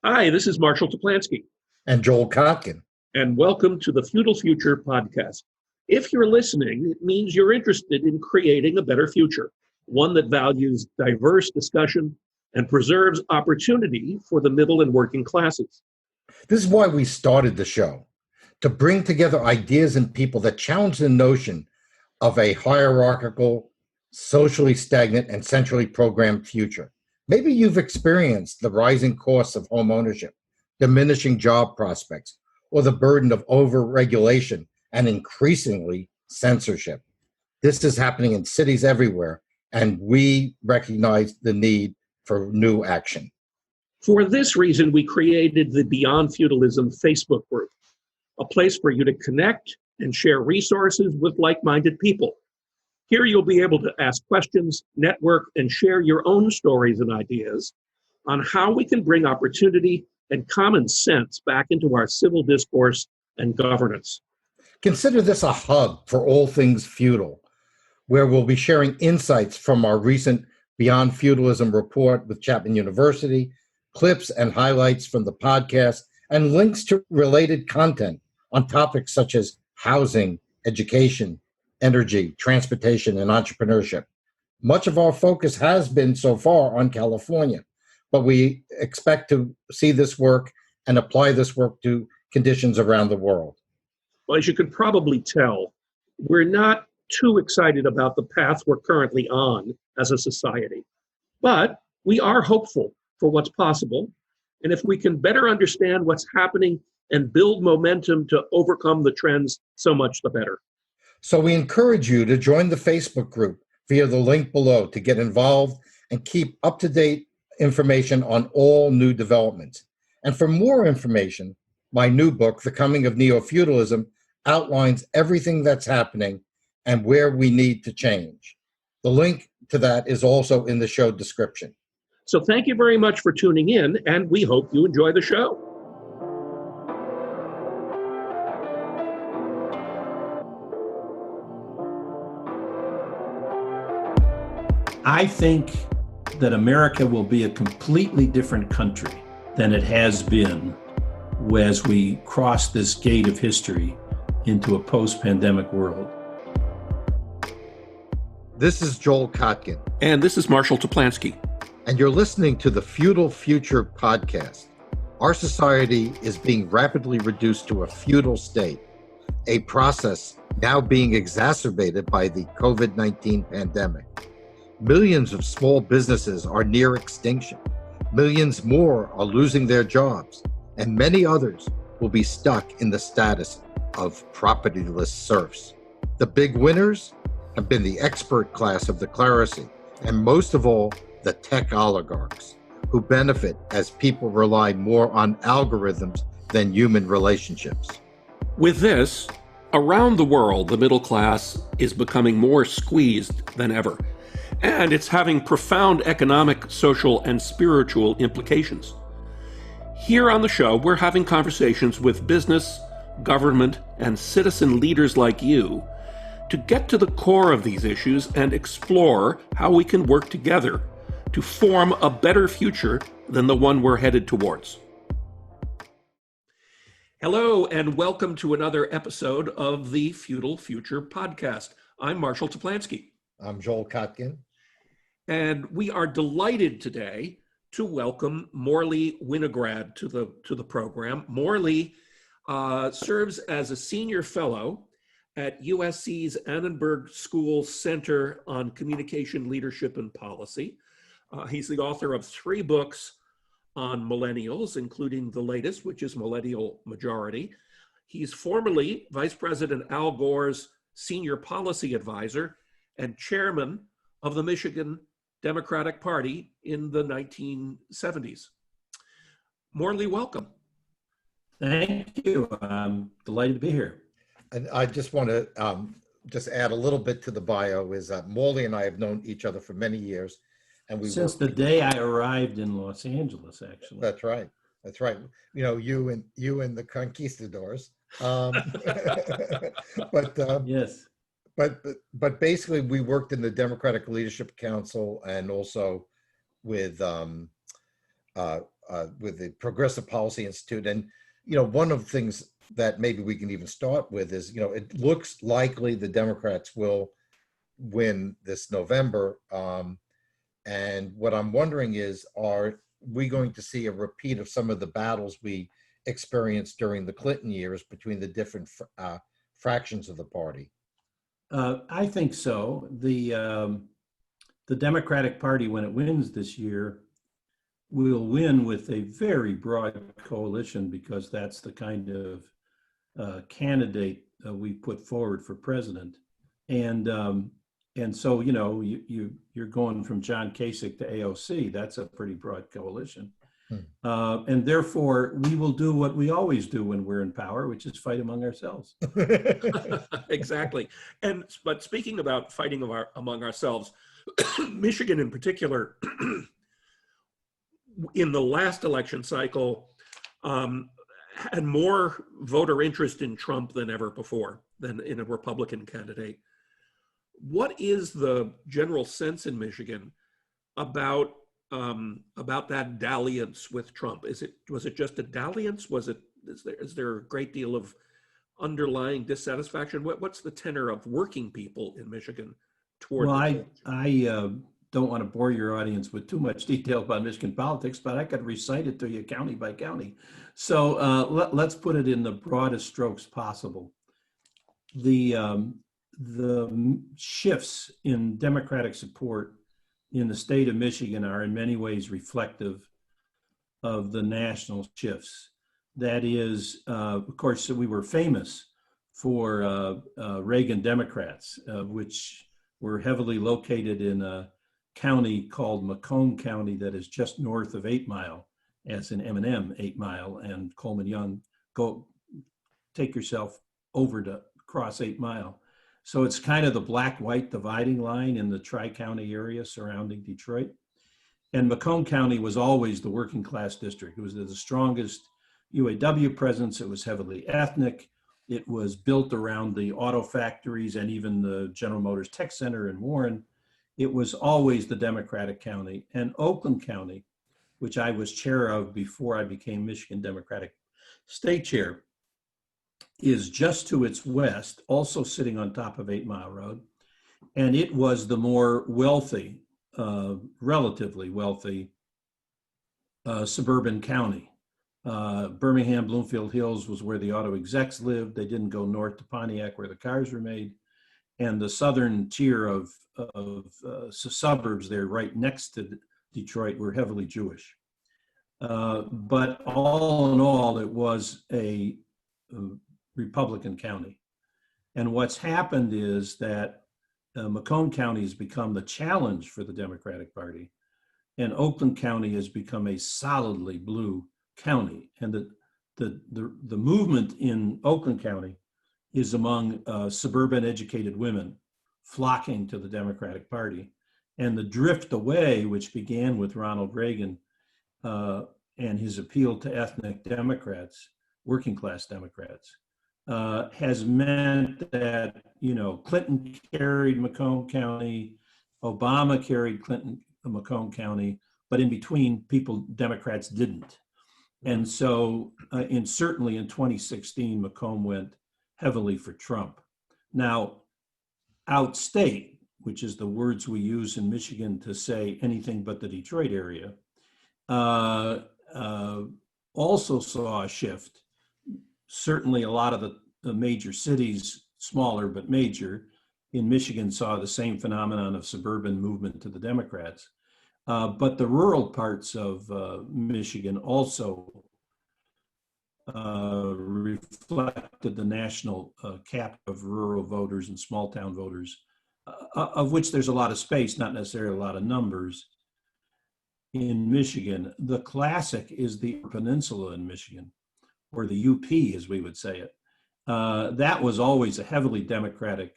Hi, this is Marshall Toplansky. And Joel Kotkin. And welcome to the Feudal Future podcast. If you're listening, it means you're interested in creating a better future, one that values diverse discussion and preserves opportunity for the middle and working classes. This is why we started the show, to bring together ideas and people that challenge the notion of a hierarchical, socially stagnant, and centrally programmed future. Maybe you've experienced the rising costs of home ownership, diminishing job prospects, or the burden of over-regulation and increasingly censorship. This is happening in cities everywhere, and we recognize the need for new action. For this reason, we created the Beyond Feudalism Facebook group, a place for you to connect and share resources with like-minded people. Here you'll be able to ask questions, network, and share your own stories and ideas on how we can bring opportunity and common sense back into our civil discourse and governance. Consider this a hub for all things feudal, where we'll be sharing insights from our recent Beyond Feudalism report with Chapman University, clips and highlights from the podcast, and links to related content on topics such as housing, education, energy, transportation, and entrepreneurship. Much of our focus has been so far on California, but we expect to see this work and apply this work to conditions around the world. Well, as you can probably tell, we're not too excited about the path we're currently on as a society, but we are hopeful for what's possible. And if we can better understand what's happening and build momentum to overcome the trends, so much the better. So we encourage you to join the Facebook group via the link below to get involved and keep up-to-date information on all new developments. And for more information, my new book, The Coming of Neo-Feudalism, outlines everything that's happening and where we need to change. The link to that is also in the show description. So thank you very much for tuning in, and we hope you enjoy the show. I think that America will be a completely different country than it has been as we cross this gate of history into a post-pandemic world. This is Joel Kotkin. And this is Marshall Toplansky. And you're listening to the Feudal Future podcast. Our society is being rapidly reduced to a feudal state, a process now being exacerbated by the COVID-19 pandemic. Millions of small businesses are near extinction. Millions more are losing their jobs, and many others will be stuck in the status of propertyless serfs. The big winners have been the expert class of the clerisy, and most of all, the tech oligarchs, who benefit as people rely more on algorithms than human relationships. With this, around the world, the middle class is becoming more squeezed than ever. And it's having profound economic, social, and spiritual implications. Here on the show, we're having conversations with business, government, and citizen leaders like you to get to the core of these issues and explore how we can work together to form a better future than the one we're headed towards. Hello, and welcome to another episode of the Feudal Future podcast. I'm Marshall Toplansky. I'm Joel Kotkin. And we are delighted today to welcome Morley Winograd to the program. Morley serves as a senior fellow at USC's Annenberg School Center on Communication, Leadership, and Policy. He's the author of 3 books on millennials, including the latest, which is Millennial Majority. He's formerly Vice President Al Gore's senior policy advisor and chairman of the Michigan Democratic Party in the 1970s. Morley, welcome. Thank you. I'm delighted to be here. And I just want to just add a little bit to the bio is Morley and I have known each other for many years. And we Since the day I arrived in Los Angeles, actually. That's right. That's right. You know, you and the conquistadors. Yes. But basically, we worked in the Democratic Leadership Council and also with with the Progressive Policy Institute. And, one of the things that maybe we can even start with is, it looks likely the Democrats will win this November. And what I'm wondering is, are we going to see a repeat of some of the battles we experienced during the Clinton years between the different fractions of the party? I think so. The Democratic Party, when it wins this year, will win with a very broad coalition, because that's the kind of candidate we put forward for president. And so, you're going from John Kasich to AOC. That's a pretty broad coalition. And therefore, we will do what we always do when we're in power, which is fight among ourselves. Exactly. But speaking about fighting among ourselves, Michigan in particular, in the last election cycle, had more voter interest in Trump than ever before, than in a Republican candidate. What is the general sense in Michigan about that dalliance with Trump? Was it just a dalliance? Is there a great deal of underlying dissatisfaction? What's the tenor of working people in Michigan toward? Well, I don't want to bore your audience with too much detail about Michigan politics, but I could recite it to you county by county. So let's put it in the broadest strokes possible. The shifts in Democratic support in the state of Michigan are in many ways reflective of the national shifts. That is, of course, we were famous for Reagan Democrats, which were heavily located in a county called Macomb County that is just north of 8 Mile, as in M&M 8 Mile, and Coleman Young. Go take yourself over to cross 8 Mile. So it's kind of the black-white dividing line in the Tri-County area surrounding Detroit. And Macomb County was always the working class district. It was the strongest UAW presence. It was heavily ethnic. It was built around the auto factories and even the General Motors Tech Center in Warren. It was always the Democratic county. And Oakland County, which I was chair of before I became Michigan Democratic State Chair, is just to its west, also sitting on top of 8 Mile Road. And it was the more wealthy, relatively wealthy suburban county. Birmingham, Bloomfield Hills was where the auto execs lived. They didn't go north to Pontiac where the cars were made. And the southern tier of suburbs there right next to Detroit were heavily Jewish. But all in all, it was a Republican county. And what's happened is that Macomb County has become the challenge for the Democratic Party, and Oakland County has become a solidly blue county. And the movement in Oakland County is among suburban educated women flocking to the Democratic Party. And the drift away, which began with Ronald Reagan and his appeal to ethnic Democrats, working class Democrats, has meant that, Clinton carried Macomb County, Obama carried Macomb County, but in between, Democrats didn't. And so certainly in 2016, Macomb went heavily for Trump. Now, outstate, which is the words we use in Michigan to say anything but the Detroit area, also saw a shift. Certainly a lot of the major cities, smaller but major, in Michigan saw the same phenomenon of suburban movement to the Democrats. But the rural parts of Michigan also reflected the national cap of rural voters and small town voters, of which there's a lot of space, not necessarily a lot of numbers in Michigan. The classic is the peninsula in Michigan, or the UP as we would say it. That was always a heavily Democratic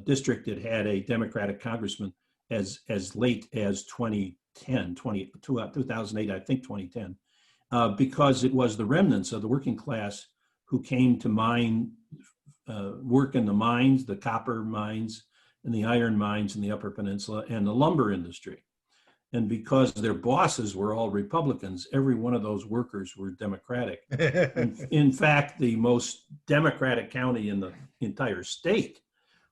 district. It had a Democratic congressman as late as 2008, I think 2010, because it was the remnants of the working class who came to work in the mines, the copper mines and the iron mines in the Upper Peninsula, and the lumber industry. And because their bosses were all Republicans, every one of those workers were Democratic. In fact, the most Democratic county in the entire state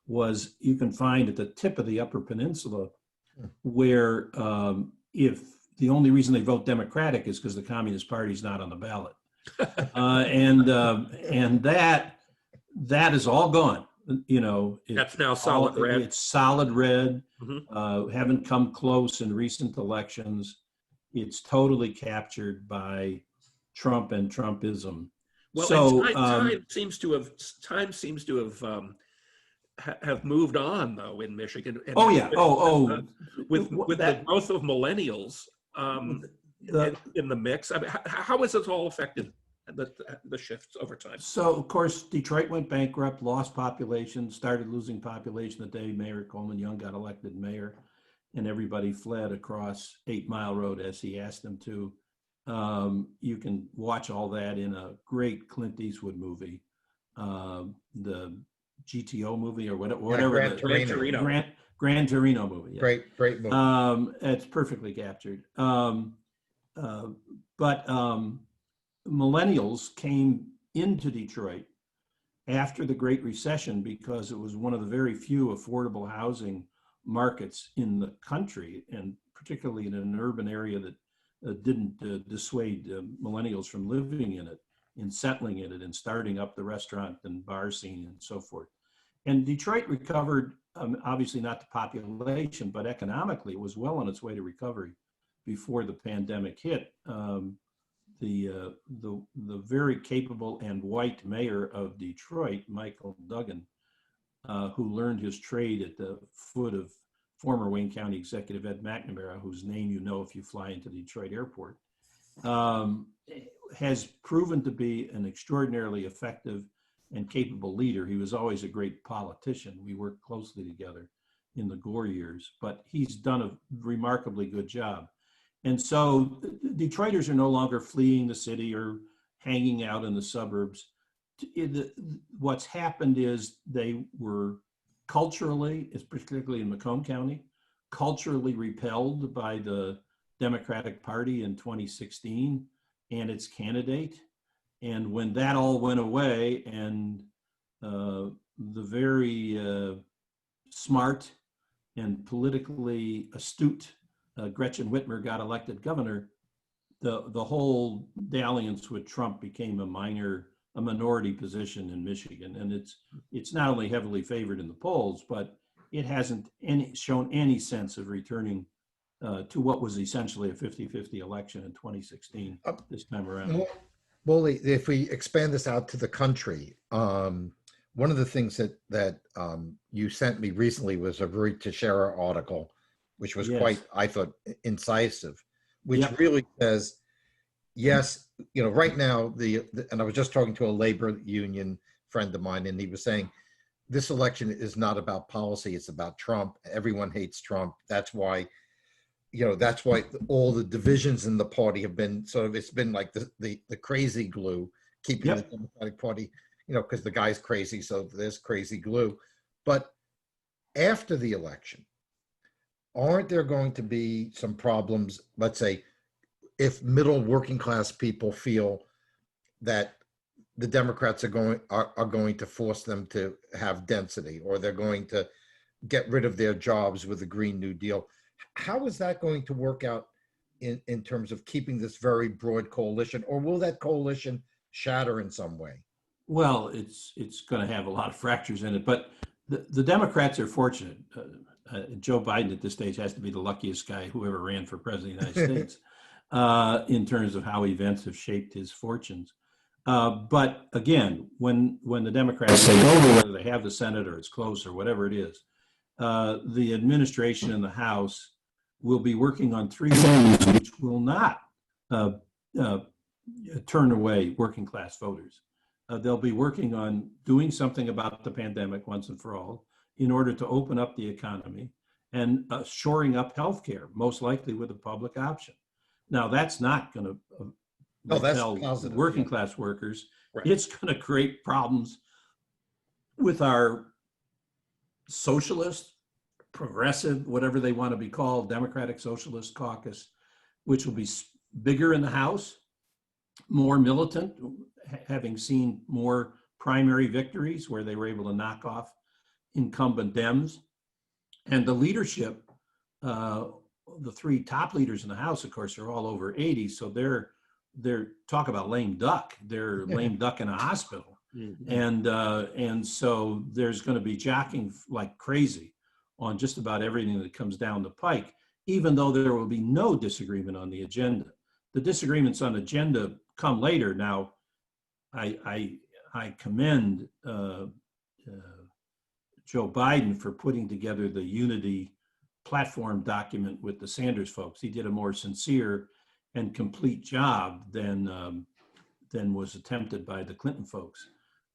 was, you can find at the tip of the Upper Peninsula, where if the only reason they vote Democratic is because the Communist Party is not on the ballot. And that is all gone. That's now solid red. It's solid red. Mm-hmm. Haven't come close in recent elections. It's totally captured by Trump and Trumpism. Well, so time seems to have moved on, though, in Michigan. And with the growth of millennials in the mix. I mean, how has it all affected the shifts over time? So, of course, Detroit went bankrupt, lost population, started losing population the day Mayor Coleman Young got elected mayor, and everybody fled across 8 Mile Road as he asked them to. You can watch all that in a great Clint Eastwood movie, the GTO movie or whatever. Gran Gran Torino movie. Yeah. Great movie. It's perfectly captured. But millennials came into Detroit after the Great Recession because it was one of the very few affordable housing markets in the country, and particularly in an urban area that didn't dissuade millennials from living in it, in settling in it, and starting up the restaurant and bar scene and so forth. And Detroit recovered, obviously not the population, but economically it was well on its way to recovery before the pandemic hit. The very capable and white mayor of Detroit, Michael Duggan, who learned his trade at the foot of former Wayne County Executive Ed McNamara, whose name you know if you fly into Detroit Airport, has proven to be an extraordinarily effective and capable leader. He was always a great politician. We worked closely together in the Gore years, but he's done a remarkably good job. And so Detroiters are no longer fleeing the city or hanging out in the suburbs. What's happened is they were culturally, particularly in Macomb County, culturally repelled by the Democratic Party in 2016 and its candidate. And when that all went away and the very smart and politically astute Gretchen Whitmer got elected governor, the whole dalliance with Trump became a minority position in Michigan. And it's not only heavily favored in the polls, but it hasn't shown any sense of returning to what was essentially a 50-50 election in 2016 this time around. Morley, if we expand this out to the country, one of the things that you sent me recently was a Rui Teixeira article, which was quite, I thought, incisive, which really says, yes, right now, and I was just talking to a labor union friend of mine, and he was saying, this election is not about policy, it's about Trump. Everyone hates Trump. That's why all the divisions in the party have been it's been like the crazy glue keeping the Democratic Party, because the guy's crazy, so there's crazy glue. But after the election, aren't there going to be some problems, let's say, if middle working class people feel that the Democrats are going to force them to have density, or they're going to get rid of their jobs with the Green New Deal? How is that going to work out in terms of keeping this very broad coalition, or will that coalition shatter in some way? Well, it's going to have a lot of fractures in it, but the Democrats are fortunate. Joe Biden at this stage has to be the luckiest guy who ever ran for president of the United States in terms of how events have shaped his fortunes. But again, when the Democrats take over, whether they have the Senate or it's close or whatever it is, the administration and the House will be working on three things which will not turn away working class voters. They'll be working on doing something about the pandemic once and for all in order to open up the economy and shoring up healthcare, most likely with a public option. Now, that's not going to repel working class workers. Right. It's going to create problems with our socialist progressive, whatever they want to be called, Democratic Socialist Caucus, which will be bigger in the House, more militant, having seen more primary victories where they were able to knock off incumbent Dems. And the leadership, the three top leaders in the House, of course, are all over 80. So they're talk about lame duck. They're lame duck in a hospital. And so there's going to be jockeying like crazy on just about everything that comes down the pike, even though there will be no disagreement on the agenda. The disagreements on agenda come later. Now, I commend Joe Biden for putting together the unity platform document with the Sanders folks. He did a more sincere and complete job than was attempted by the Clinton folks.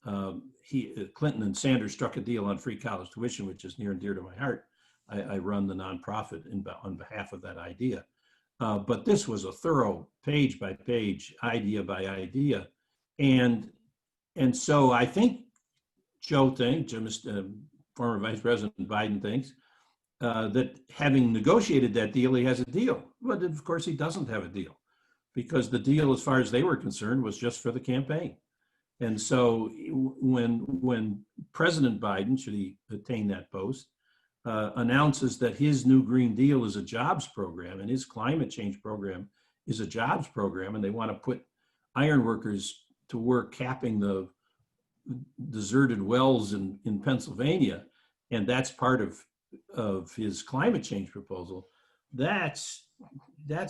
Clinton and Sanders struck a deal on free college tuition, which is near and dear to my heart. I run the nonprofit on behalf of that idea. But this was a thorough page by page, idea by idea. And so I think Joe thinks, former Vice President Biden thinks, that having negotiated that deal, he has a deal. But of course he doesn't have a deal, because the deal, as far as they were concerned, was just for the campaign. And so when President Biden, should he attain that post, announces that his new Green Deal is a jobs program and his climate change program is a jobs program, and they want to put iron workers to work capping the deserted wells in Pennsylvania, and that's part of his climate change proposal, that's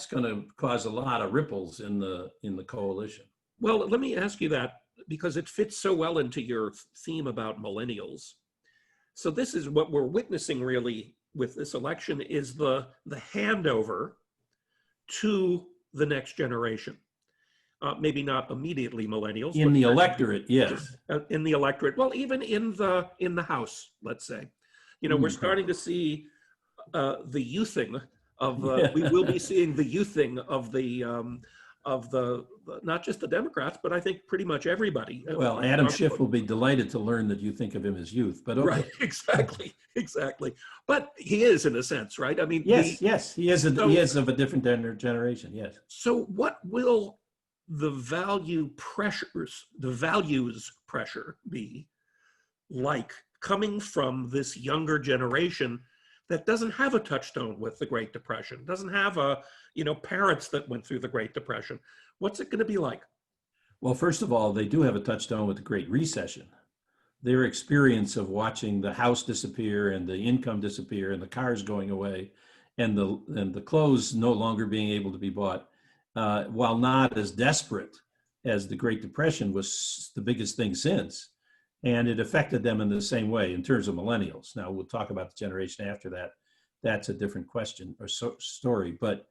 going to cause a lot of ripples in the coalition. Well, let me ask you that, because it fits so well into your theme about millennials. So this is what we're witnessing really with this election, is the handover to the next generation. Maybe not immediately millennials. In the electorate, yes. In the electorate, well, even in the House, let's say. We're starting to see the youthing of, we will be seeing the youthing of the not just the Democrats, but I think pretty much everybody. Well, Adam Schiff will be delighted to learn that you think of him as youth, but okay. Right, exactly. But he is, in a sense, right? I mean, yes, he is of a different generation, yes. So what will the values pressure be like coming from this younger generation that doesn't have a touchstone with the Great Depression, doesn't have parents that went through the Great Depression? What's it going to be like? Well, first of all, they do have a touchstone with the Great Recession. Their experience of watching the house disappear and the income disappear and the cars going away and the clothes no longer being able to be bought, while not as desperate as the Great Depression, was the biggest thing since. And it affected them in the same way in terms of millennials. Now, we'll talk about the generation after that. That's a different question or story. But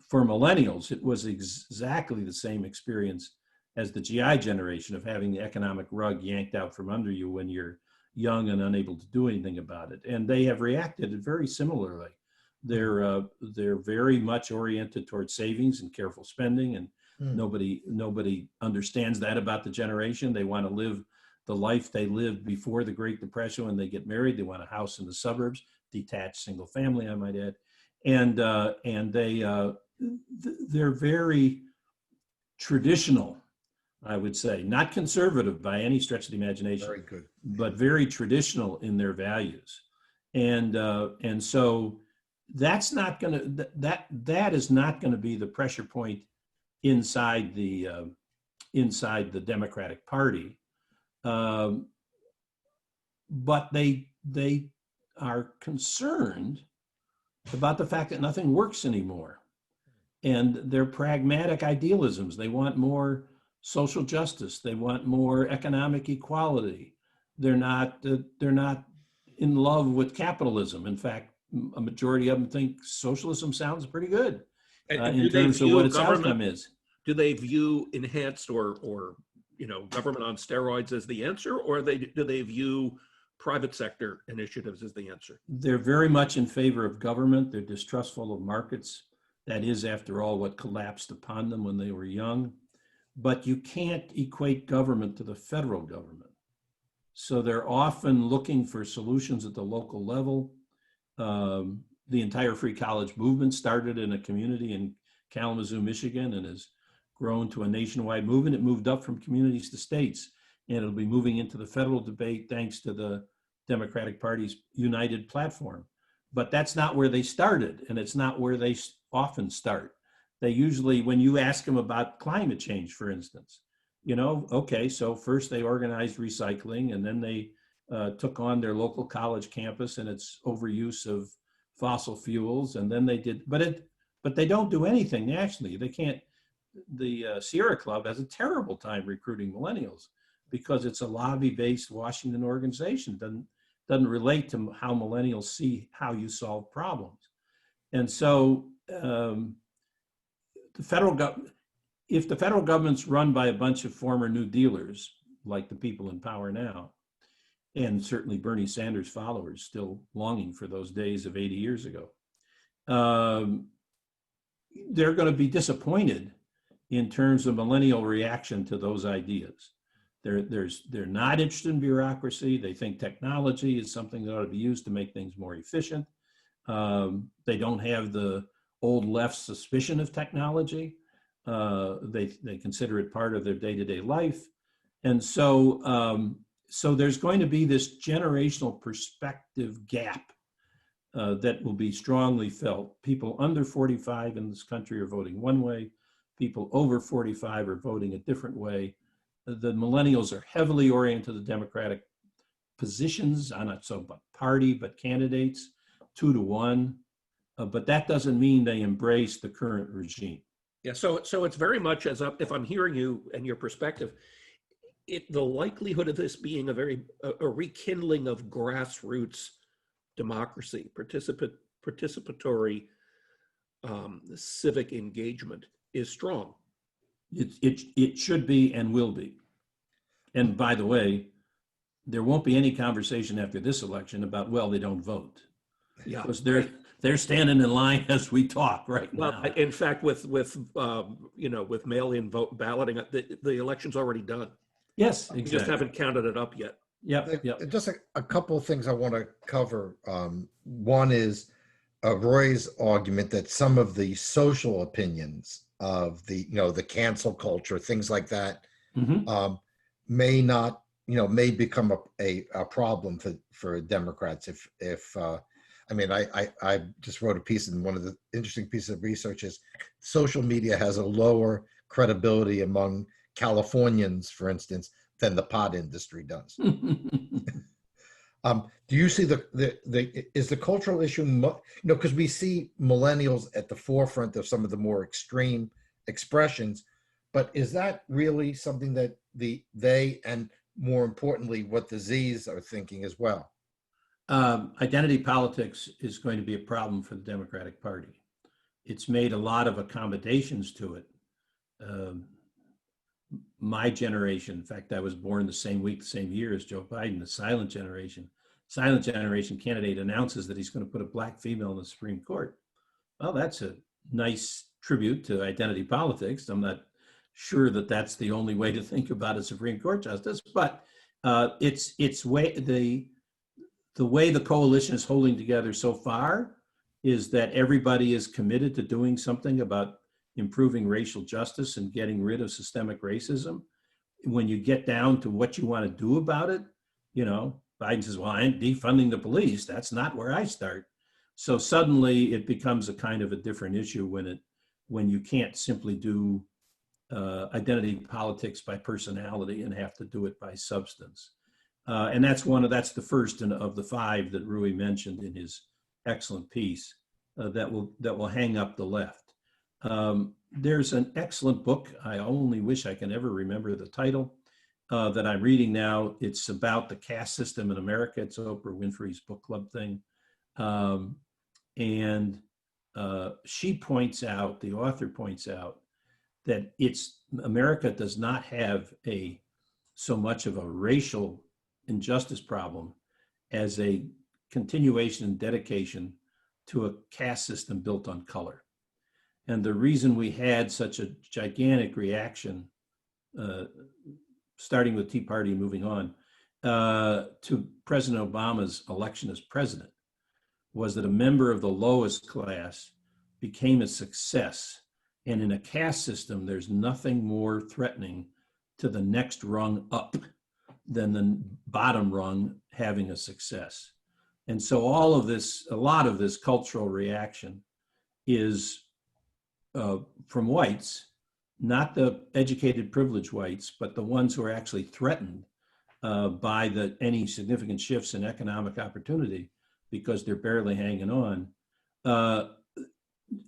for millennials, it was exactly the same experience as the GI generation, of having the economic rug yanked out from under you when you're young and unable to do anything about it. And they have reacted very similarly. They're very much oriented towards savings and careful spending, and nobody understands that about the generation. They want to live the life they lived before the Great Depression. When they get married, they want a house in the suburbs, detached, single family, I might add, and they're very traditional, I would say, not conservative by any stretch of the imagination, very good, but very traditional in their values, and so that's not going to that is not going to be the pressure point inside the Democratic Party. But they are concerned about the fact that nothing works anymore, and their pragmatic idealisms. They want more social justice. They want more economic equality. They're not in love with capitalism. In fact, a majority of them think socialism sounds pretty good in terms of what its outcome is. Do they view enhanced or government on steroids as the answer, or do they view private sector initiatives as the answer? They're very much in favor of government. They're distrustful of markets. That is, after all, what collapsed upon them when they were young. But you can't equate government to the federal government. So they're often looking for solutions at the local level. The entire free college movement started in a community in Kalamazoo, Michigan, and has grown to a nationwide movement. It moved up from communities to states, and it'll be moving into the federal debate thanks to the Democratic Party's united platform. But that's not where they started, and it's not where they often start. They usually, when you ask them about climate change, for instance, okay, so first they organized recycling, and then they took on their local college campus and its overuse of fossil fuels, and then they did, but they don't do anything nationally. They can't. The Sierra Club has a terrible time recruiting millennials because it's a lobby-based Washington organization. Doesn't relate to how millennials see how you solve problems. And so if the federal government's run by a bunch of former New Dealers, like the people in power now, and certainly Bernie Sanders followers still longing for those days of 80 years ago, they're going to be disappointed in terms of millennial reaction to those ideas. They're not interested in bureaucracy. They think technology is something that ought to be used to make things more efficient. They don't have the old left's suspicion of technology. They consider it part of their day-to-day life. And so there's going to be this generational perspective gap that will be strongly felt. People under 45 in this country are voting one way. People over 45 are voting a different way. The millennials are heavily oriented to the Democratic positions, not so but party, but candidates, 2-1. But that doesn't mean they embrace the current regime. Yeah, so it's very much as if I'm hearing you and your perspective, the likelihood of this being a rekindling of grassroots democracy, participatory civic engagement is strong. It should be and will be. And by the way, there won't be any conversation after this election about, well, they don't vote. Yeah, because they're standing in line as we talk right now. Well, in fact, with mail-in vote balloting, the election's already done. Yes, exactly. We just haven't counted it up yet. Yep. Just a couple of things I want to cover. One is Roy's argument that some of the social opinions of the cancel culture, things like that, may not, may become a problem for Democrats. I just wrote a piece, and one of the interesting pieces of research is social media has a lower credibility among Californians, for instance, than the pot industry does. Do you see is the cultural issue, because we see millennials at the forefront of some of the more extreme expressions, but is that really something that they, and more importantly, what the Zs are thinking as well? Identity politics is going to be a problem for the Democratic Party. It's made a lot of accommodations to it. My generation, in fact, I was born the same week, the same year as Joe Biden, the silent generation candidate announces that he's going to put a black female in the Supreme Court. Well, that's a nice tribute to identity politics. I'm not sure that that's the only way to think about a Supreme Court justice, but it's the way the coalition is holding together so far is that everybody is committed to doing something about improving racial justice and getting rid of systemic racism. When you get down to what you want to do about it, Biden says, well, I ain't defunding the police. That's not where I start. So suddenly it becomes a kind of a different issue when you can't simply do identity politics by personality and have to do it by substance. And that's the first of the 5 that Rui mentioned in his excellent piece that will hang up the left. There's an excellent book. I only wish I can ever remember the title that I'm reading now. It's about the caste system in America. It's Oprah Winfrey's book club thing. And the author points out that America does not have so much of a racial injustice problem as a continuation and dedication to a caste system built on color. And the reason we had such a gigantic reaction, starting with Tea Party and moving on, to President Obama's election as president was that a member of the lowest class became a success. And in a caste system, there's nothing more threatening to the next rung up than the bottom rung having a success. And so a lot of this cultural reaction is from whites, not the educated, privileged whites, but the ones who are actually threatened by any significant shifts in economic opportunity because they're barely hanging on.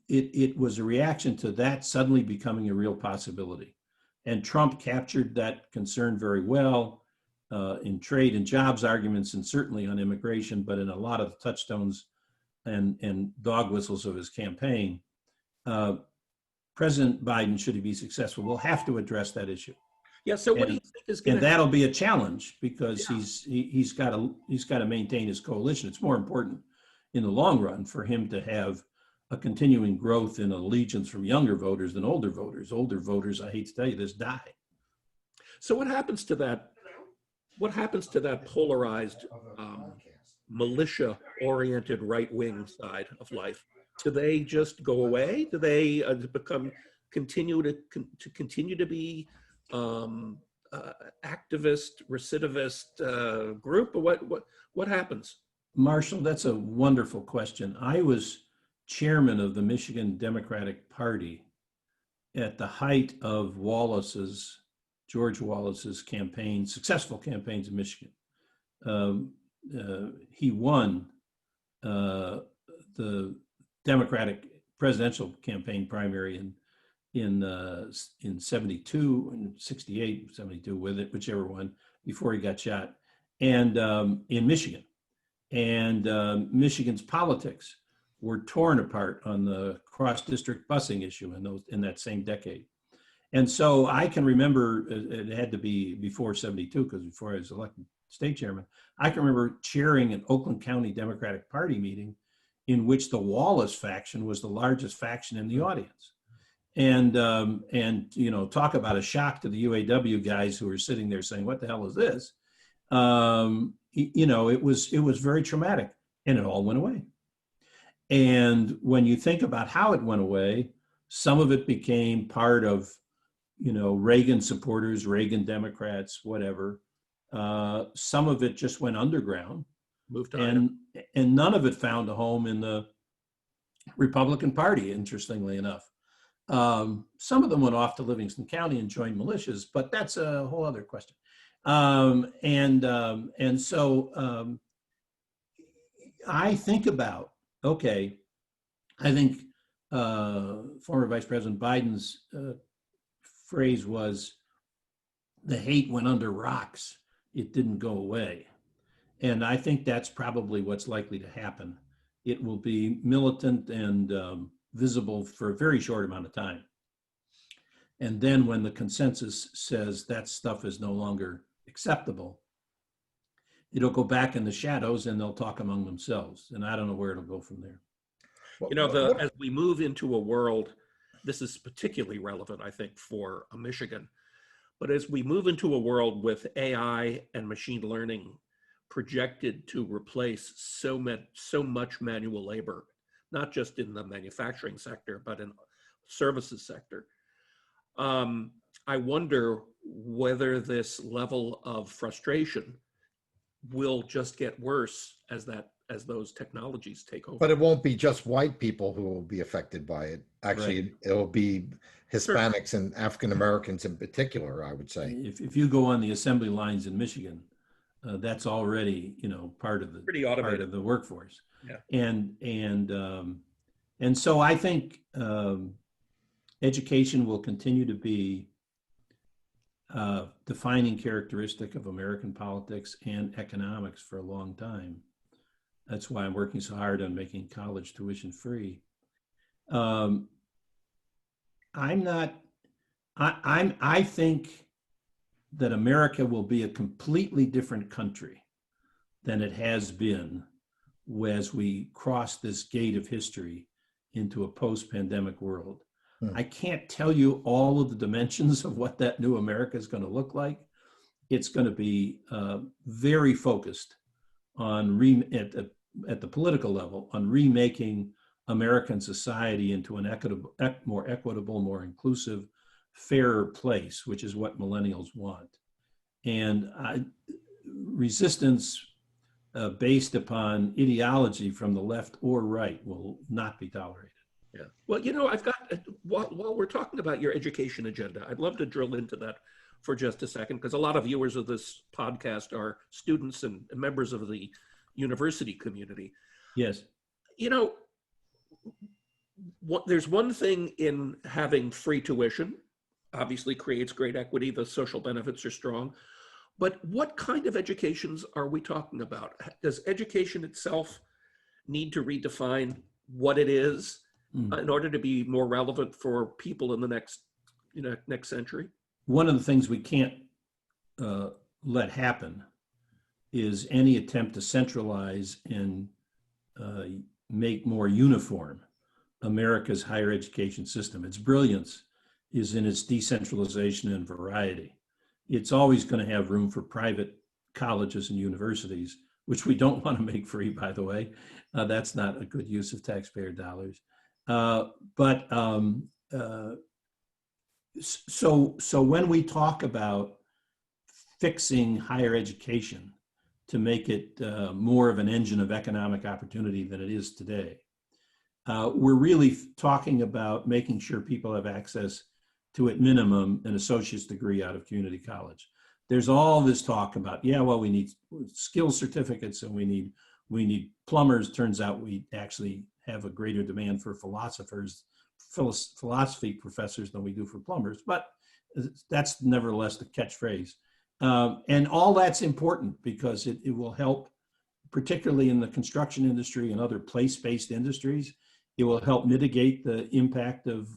It was a reaction to that suddenly becoming a real possibility. And Trump captured that concern very well in trade and jobs arguments, and certainly on immigration, but in a lot of the touchstones and dog whistles of his campaign. President Biden, should he be successful, will have to address that issue. Yeah. So what do you think is going to? And that'll be a challenge because he's got to maintain his coalition. It's more important in the long run for him to have a continuing growth in allegiance from younger voters than older voters. Older voters, I hate to tell you this, die. So what happens to that? What happens to that polarized, militia-oriented right-wing side of life? Do they just go away? Do they continue to be activist, recidivist group? Or what happens? Marshall, that's a wonderful question. I was chairman of the Michigan Democratic Party at the height of George Wallace's campaign, successful campaigns in Michigan. He won the Democratic presidential campaign primary in 72 and 68, 72 with it, whichever one, before he got shot, and in Michigan. And Michigan's politics were torn apart on the cross-district busing issue in that same decade. And so I can remember, it had to be before 72, because before I was elected state chairman, I can remember chairing an Oakland County Democratic Party meeting in which the Wallace faction was the largest faction in the audience. And talk about a shock to the UAW guys who were sitting there saying, what the hell is this? It was very traumatic, and it all went away. And when you think about how it went away, some of it became part of, Reagan supporters, Reagan Democrats, whatever. Some of it just went underground, moved on, and none of it found a home in the Republican Party, interestingly enough. Some of them went off to Livingston County and joined militias, but that's a whole other question. And so I think about, I think former Vice President Biden's phrase was, the hate went under rocks, it didn't go away. And I think that's probably what's likely to happen. It will be militant and visible for a very short amount of time. And then when the consensus says that stuff is no longer acceptable, it'll go back in the shadows and they'll talk among themselves. And I don't know where it'll go from there. As we move into a world, this is particularly relevant, I think, for Michigan, but as we move into a world with AI and machine learning projected to replace so much manual labor, not just in the manufacturing sector, but in services sector, I wonder whether this level of frustration will just get worse as those technologies take over. But it won't be just white people who will be affected by it. Actually, right. It'll be Hispanics and African Americans in particular, I would say. If you go on the assembly lines in Michigan, that's already part of the workforce. Yeah. And so I think education will continue to be a defining characteristic of American politics and economics for a long time. That's why I'm working so hard on making college tuition free. I think that America will be a completely different country than it has been as we cross this gate of history into a post-pandemic world. I can't tell you all of the dimensions of what that new America is going to look like. It's going to be very focused on at the political level on remaking American society into an more equitable, more inclusive, fairer place, which is what millennials want. And resistance based upon ideology from the left or right will not be tolerated. Yeah. Well, I've got, while we're talking about your education agenda, I'd love to drill into that for just a second, because a lot of viewers of this podcast are students and members of the university community. Yes. There's one thing in having free tuition, obviously creates great equity, the social benefits are strong, but what kind of educations are we talking about? Does education itself need to redefine what it is in order to be more relevant for people in the next century? One of the things we can't let happen is any attempt to centralize and make more uniform America's higher education system. Its brilliance is in its decentralization and variety. It's always going to have room for private colleges and universities, which we don't want to make free, by the way. That's not a good use of taxpayer dollars. So when we talk about fixing higher education to make it more of an engine of economic opportunity than it is today, we're really talking about making sure people have access to, at minimum, an associate's degree out of community college. There's all this talk about, we need skill certificates and we need plumbers. Turns out we actually have a greater demand for philosophy professors than we do for plumbers, but that's nevertheless the catchphrase. And all that's important because it will help, particularly in the construction industry and other place-based industries. It will help mitigate the impact of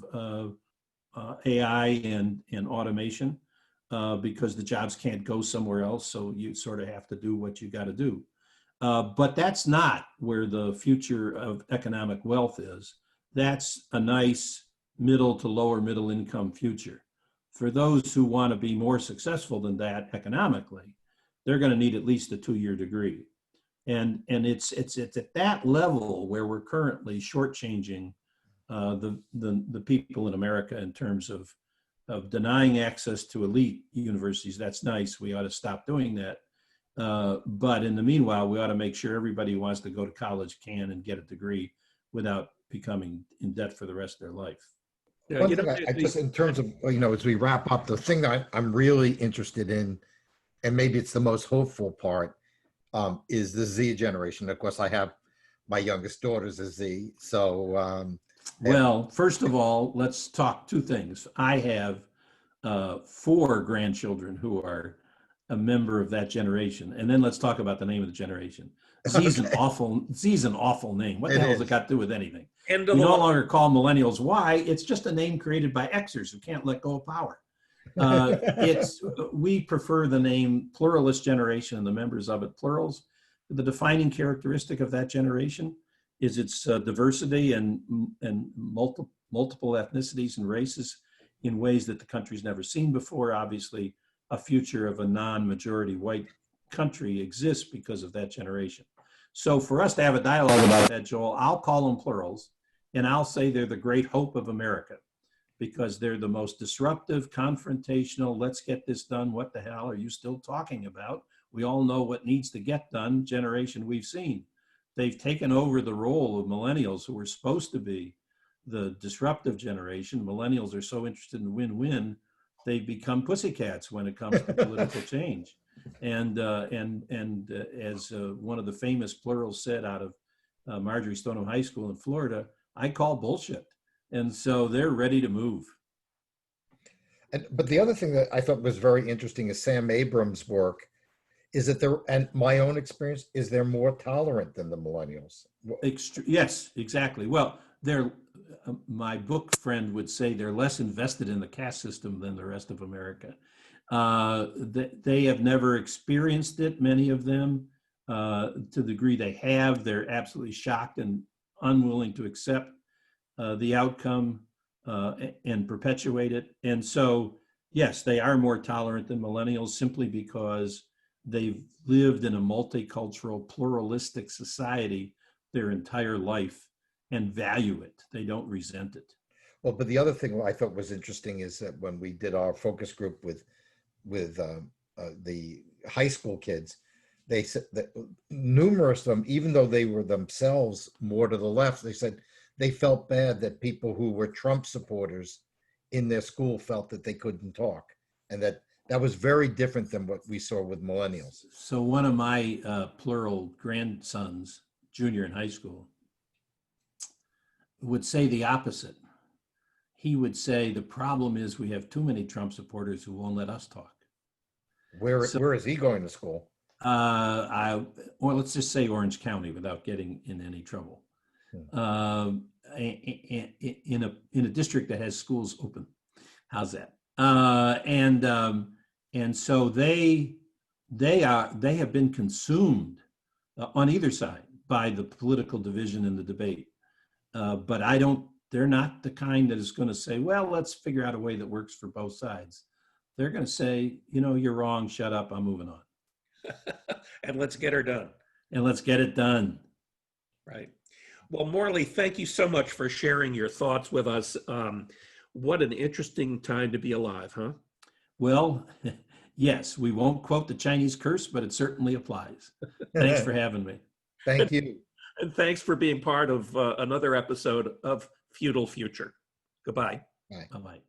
AI and automation because the jobs can't go somewhere else, so you sort of have to do what you got to do. But that's not where the future of economic wealth is. That's a nice middle to lower middle income future. For those who want to be more successful than that economically, they're going to need at least a 2-year degree. And it's at that level where we're currently shortchanging the people in America in terms of denying access to elite universities. That's nice. We ought to stop doing that. But in the meanwhile, we ought to make sure everybody who wants to go to college can and get a degree without becoming in debt for the rest of their life. Yeah, One thing I just in terms of, as we wrap up, the thing that I'm really interested in, and maybe it's the most hopeful part, is the Z generation. Of course, I have my youngest daughter's a Z. So, well, first of all, let's talk two things. I have 4 grandchildren who are a member of that generation, and then let's talk about the name of the generation. Z's an awful name. What the hell has it got to do with anything? We no longer call millennials Y. It's just a name created by Xers who can't let go of power. We prefer the name pluralist generation and the members of it plurals. The defining characteristic of that generation is its diversity and multiple ethnicities and races in ways that the country's never seen before. Obviously, a future of a non-majority white country exists because of that generation. So for us to have a dialogue about that, Joel, I'll call them plurals, and I'll say they're the great hope of America because they're the most disruptive, confrontational, let's get this done, what the hell are you still talking about? We all know what needs to get done generation we've seen. They've taken over the role of millennials who were supposed to be the disruptive generation. Millennials are so interested in win-win, they've become pussycats when it comes to political change. And as one of the famous plurals said out of Marjorie Stoneman High School in Florida, I call bullshit. And so they're ready to move. But the other thing that I thought was very interesting is Sam Abrams' work is that and my own experience is they're more tolerant than the millennials. Yes, exactly. Well, my book friend would say they're less invested in the caste system than the rest of America. They have never experienced it, many of them. To the degree they have, they're absolutely shocked and unwilling to accept the outcome and perpetuate it. And so, yes, they are more tolerant than millennials simply because they've lived in a multicultural, pluralistic society their entire life and value it. They don't resent it. Well, but the other thing I thought was interesting is that when we did our focus group with the high school kids, they said that numerous of them, even though they were themselves more to the left, they said they felt bad that people who were Trump supporters in their school felt that they couldn't talk, and that was very different than what we saw with millennials. So one of my Plural grandsons, junior in high school, would say the opposite. He would say the problem is we have too many Trump supporters who won't let us talk. Where is he going to school? Or let's just say Orange County without getting in any trouble. In a district that has schools open. How's that? And so they have been consumed on either side by the political division and the debate. But they're not the kind that is going to say, well, let's figure out a way that works for both sides. They're going to say, you're wrong, shut up, I'm moving on. And let's get her done. And let's get it done. Right. Well, Morley, thank you so much for sharing your thoughts with us. What an interesting time to be alive, huh? Well, yes, we won't quote the Chinese curse, but it certainly applies. Thanks for having me. Thank you. And thanks for being part of another episode of Feudal Future. Goodbye. Bye. Bye-bye.